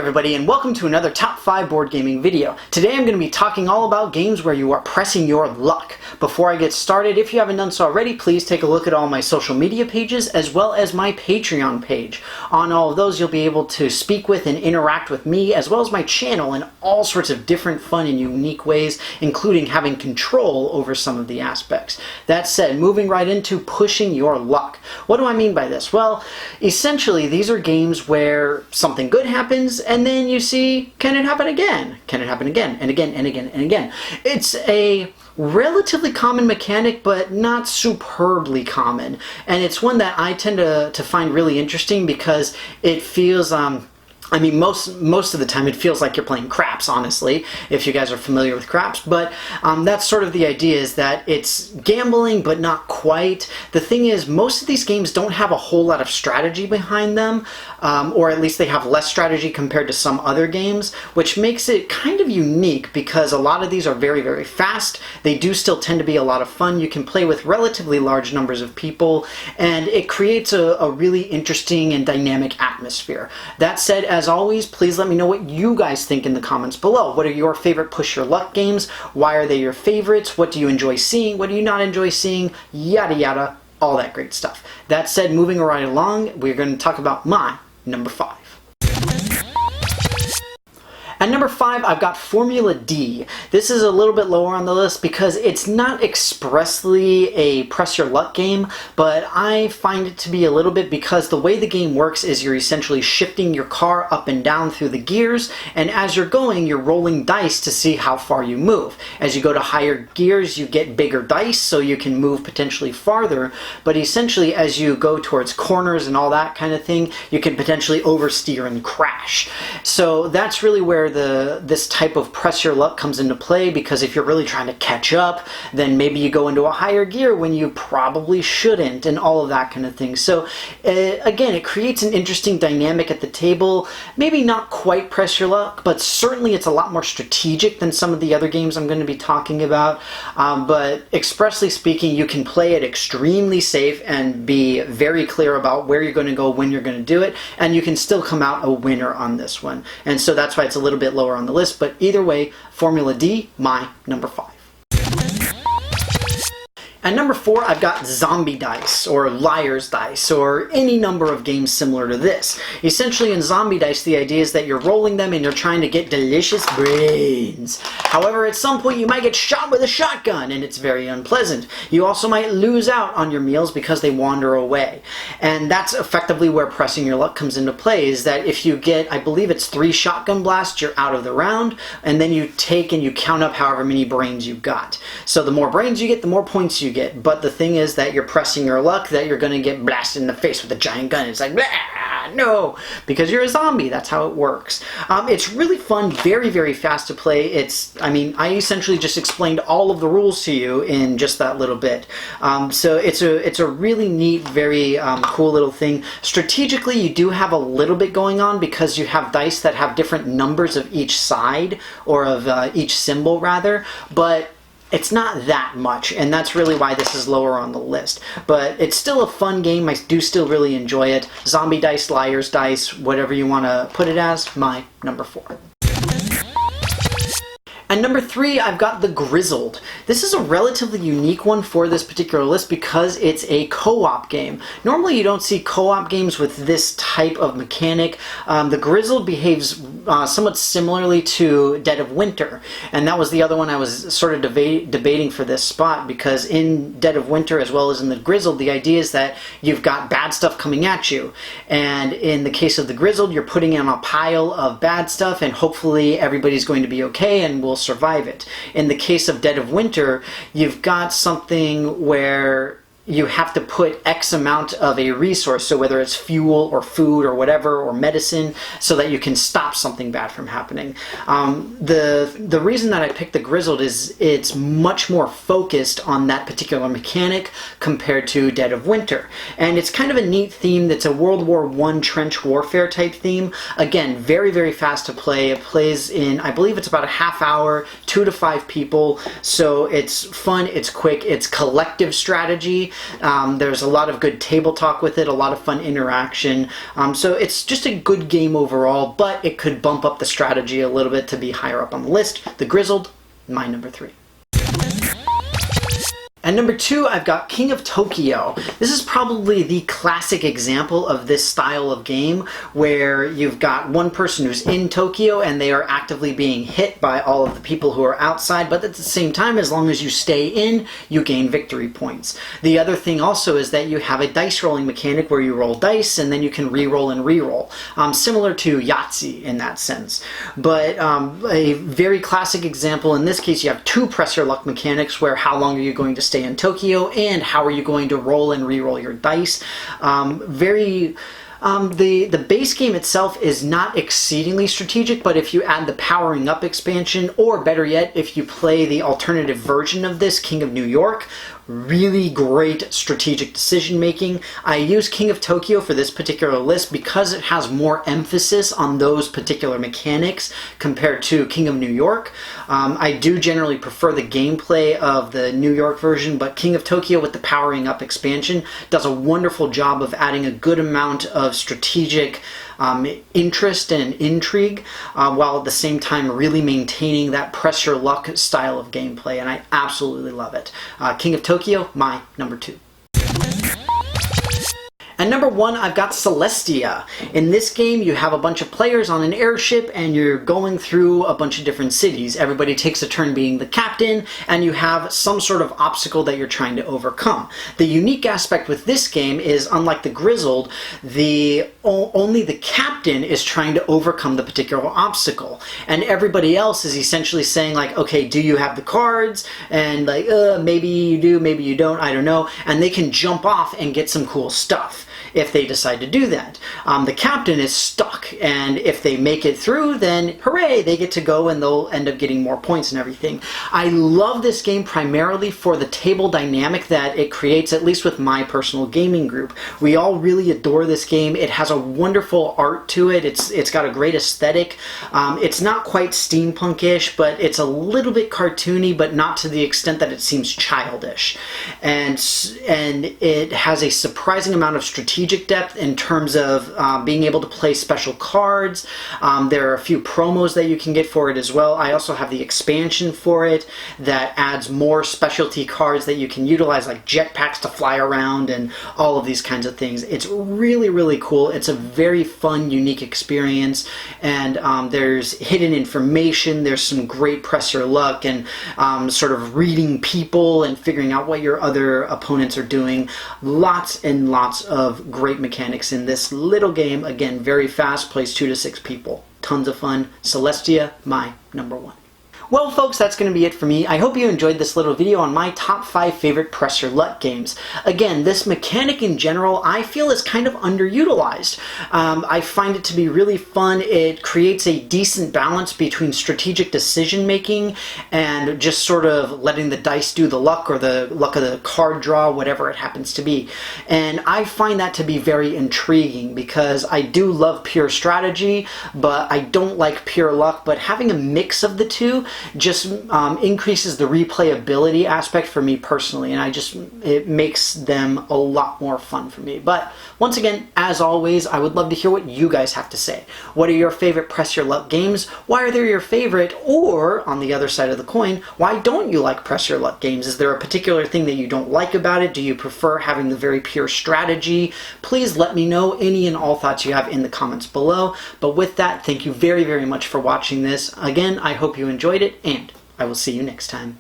everybody, and welcome to another Top 5 board gaming video. Today I'm going to be talking all about games where you are pressing your luck. Before I get started, if you haven't done so already, please take a look at all my social media pages as well as my Patreon page. On all of those, you'll be able to speak with and interact with me as well as my channel in all sorts of different fun and unique ways, including having control over some of the aspects. That said, moving right into pushing your luck. What do I mean by this? Well, essentially these are games where something good happens and then you see, can it happen again? Can it happen again and again and again and again? It's a relatively common mechanic, but not superbly common. And it's one that I tend to find really interesting because it feels, most of the time it feels like you're playing craps, honestly, if you guys are familiar with craps. But that's sort of the idea, is that it's gambling, but not quite. The thing is, most of these games don't have a whole lot of strategy behind them, or at least they have less strategy compared to some other games, which makes it kind of unique because a lot of these are very, very fast. They do still tend to be a lot of fun. You can play with relatively large numbers of people, and it creates a really interesting and dynamic atmosphere. That said, as always, please let me know what you guys think in the comments below. What are your favorite push your luck games? Why are they your favorites? What do you enjoy seeing? What do you not enjoy seeing? Yada yada, all that great stuff. That said, moving right along, we're going to talk about my number 5. At number 5, I've got Formula D. This is a little bit lower on the list because it's not expressly a press your luck game, but I find it to be a little bit because the way the game works is you're essentially shifting your car up and down through the gears, and as you're going, you're rolling dice to see how far you move. As you go to higher gears, you get bigger dice, so you can move potentially farther, but essentially as you go towards corners and all that kind of thing, you can potentially oversteer and crash. So that's really where this type of press your luck comes into play, because if you're really trying to catch up, then maybe you go into a higher gear when you probably shouldn't, and all of that kind of thing. So again, it creates an interesting dynamic at the table. Maybe not quite press your luck, but certainly it's a lot more strategic than some of the other games I'm going to be talking about. But expressly speaking, you can play it extremely safe and be very clear about where you're going to go, when you're going to do it, and you can still come out a winner on this one. And so that's why it's a little bit lower on the list, but either way, Formula D, my number 5. At number 4, I've got Zombie Dice, or Liar's Dice, or any number of games similar to this. Essentially, in Zombie Dice, the idea is that you're rolling them and you're trying to get delicious brains. However, at some point you might get shot with a shotgun, and it's very unpleasant. You also might lose out on your meals because they wander away. And that's effectively where pressing your luck comes into play, is that if you get, I believe it's 3 shotgun blasts, you're out of the round, and then you take and you count up however many brains you've got. So the more brains you get, the more points you get. But the thing is that you're pressing your luck that you're going to get blasted in the face with a giant gun. It's like, blah, no, because you're a zombie. That's how it works. It's really fun, very, very fast to play. I essentially just explained all of the rules to you in just that little bit. So it's a really neat, very cool little thing. Strategically, you do have a little bit going on because you have dice that have different numbers of each side, or of each symbol rather, but it's not that much, and that's really why this is lower on the list. But it's still a fun game. I do still really enjoy it. Zombie Dice, Liar's Dice, whatever you want to put it as, my number 4. At number 3, I've got the Grizzled. This is a relatively unique one for this particular list because it's a co-op game. Normally you don't see co-op games with this type of mechanic. The Grizzled behaves somewhat similarly to Dead of Winter, and that was the other one I was sort of debating for this spot, because in Dead of Winter as well as in the Grizzled, the idea is that you've got bad stuff coming at you, and in the case of the Grizzled, you're putting in a pile of bad stuff and hopefully everybody's going to be okay and will survive it. In the case of Dead of Winter, you've got something where you have to put X amount of a resource, so whether it's fuel or food or whatever, or medicine, so that you can stop something bad from happening. The reason that I picked the Grizzled is it's much more focused on that particular mechanic compared to Dead of Winter. And it's kind of a neat theme that's a World War I trench warfare type theme. Again, very, very fast to play. It plays in, I believe it's about a half hour, 2 to 5 people, so it's fun, it's quick, it's collective strategy. There's a lot of good table talk with it, a lot of fun interaction. So it's just a good game overall, but it could bump up the strategy a little bit to be higher up on the list. The Grizzled, my number 3. And number 2, I've got King of Tokyo. This is probably the classic example of this style of game where you've got one person who's in Tokyo and they are actively being hit by all of the people who are outside, but at the same time, as long as you stay in, you gain victory points. The other thing also is that you have a dice rolling mechanic where you roll dice and then you can re-roll and re-roll, similar to Yahtzee in that sense. But a very classic example, in this case, you have 2 press your luck mechanics where how long are you going to stay in Tokyo and how are you going to roll and re-roll your dice. The base game itself is not exceedingly strategic, but if you add the powering up expansion, or better yet, if you play the alternative version of this, King of New York, really great strategic decision making. I use King of Tokyo for this particular list because it has more emphasis on those particular mechanics compared to King of New York. I do generally prefer the gameplay of the New York version, but King of Tokyo with the powering up expansion does a wonderful job of adding a good amount of strategic interest and intrigue, while at the same time really maintaining that press your luck style of gameplay, and I absolutely love it. King of Tokyo, my number 2. And number 1, I've got Celestia. In this game, you have a bunch of players on an airship and you're going through a bunch of different cities. Everybody takes a turn being the captain, and you have some sort of obstacle that you're trying to overcome. The unique aspect with this game is, unlike the Grizzled, only the captain is trying to overcome the particular obstacle, and everybody else is essentially saying like, okay, do you have the cards? And like, maybe you do, maybe you don't, I don't know. And they can jump off and get some cool stuff if they decide to do that. The captain is stuck, and if they make it through, then hooray, they get to go and they'll end up getting more points and everything. I love this game primarily for the table dynamic that it creates, at least with my personal gaming group. We all really adore this game. It has a wonderful art to it. It's got a great aesthetic. It's not quite steampunkish, but it's a little bit cartoony, but not to the extent that it seems childish. And it has a surprising amount of strategic depth in terms of being able to play special cards. There are a few promos that you can get for it as well. I also have the expansion for it that adds more specialty cards that you can utilize, like jetpacks to fly around and all of these kinds of things. It's really, really cool. It's a very fun, unique experience, and there's hidden information. There's some great press your luck and sort of reading people and figuring out what your other opponents are doing. Lots and lots of great mechanics in this little game. Again, very fast, plays 2 to 6 people. Tons of fun. Celestia, my number 1. Well, folks, that's going to be it for me. I hope you enjoyed this little video on my top 5 favorite press your luck games. Again, this mechanic in general, I feel is kind of underutilized. I find it to be really fun. It creates a decent balance between strategic decision making and just sort of letting the dice do the luck, or the luck of the card draw, whatever it happens to be. And I find that to be very intriguing because I do love pure strategy, but I don't like pure luck. But having a mix of the two just increases the replayability aspect for me personally, and it makes them a lot more fun for me. But once again, as always, I would love to hear what you guys have to say. What are your favorite press your luck games? Why are they your favorite? Or on the other side of the coin, why don't you like press your luck games? Is there a particular thing that you don't like about it? Do you prefer having the very pure strategy? Please let me know any and all thoughts you have in the comments below. But with that, thank you very, very much for watching this. Again, I hope you enjoyed it, and I will see you next time.